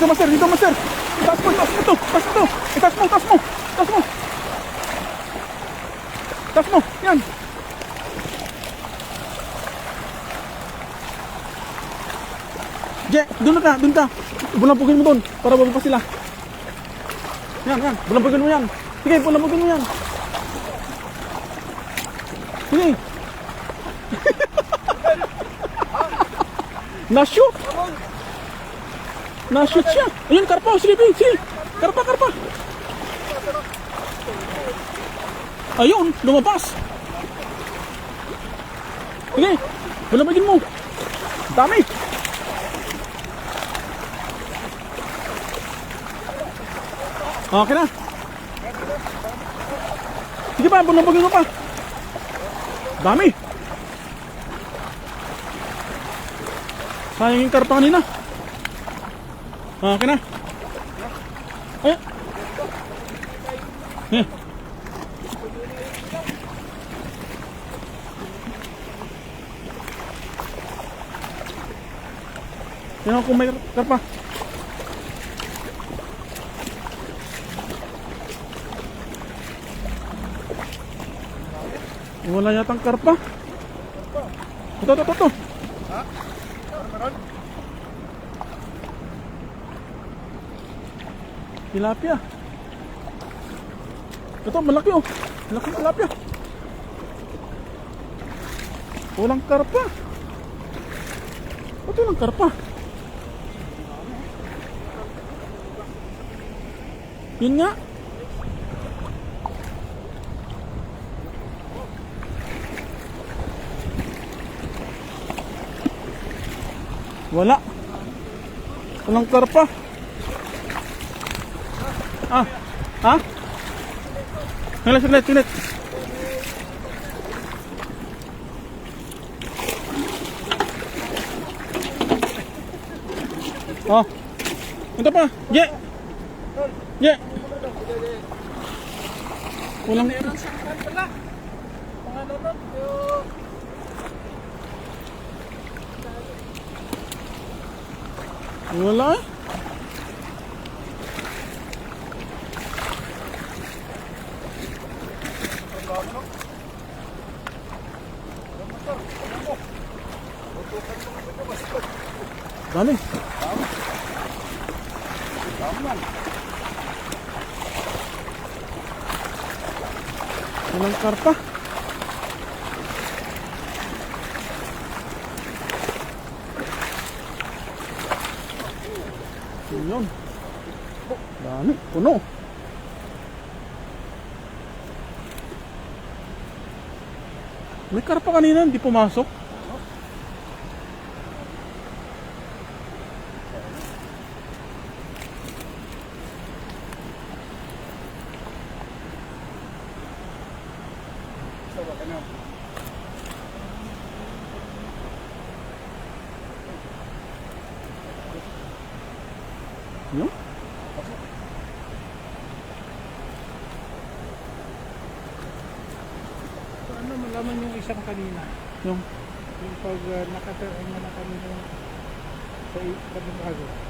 Dito master, dito master. Itaas mo to. Itaas mo to. Itaas mo, itaas mo. Itaas mo. Itaas mo, yan. Je, doon ka. Bulampugin mo doon para bababa sila. Yan. Bulampugin mo yan. Sige, bulampugin mo yan. Sige. Na-shoot. Na-shoot siya. Ayun, karpa. Sige. Karpa. Ayun, lumabas. Sige, bulampugin mo. Dami. Okay na. Sige pa, bulampugin mo pa. Dami. Sayang yung karpa kanina. Okay na. Ay. Yan kung may karpa. Wala yatang karpa. Ito. Ha? Meron? Tilapia. Ito, malaki oh. Malaki tilapia. Walang karpa. Ito lang karpa. Yun nga. Wala. Walang karpa. Ha? Saglit. Oh. Ito pa. Je. Walang pala. Pangalunod yung... Wala eh. Dali. Walang karpa. Yun. Dami. Puno. May karpa kanina, hindi pumasok. Yun. Ano, malaman yung isang kanina. Yung Yung pag nakataon na kami sa kabing bago.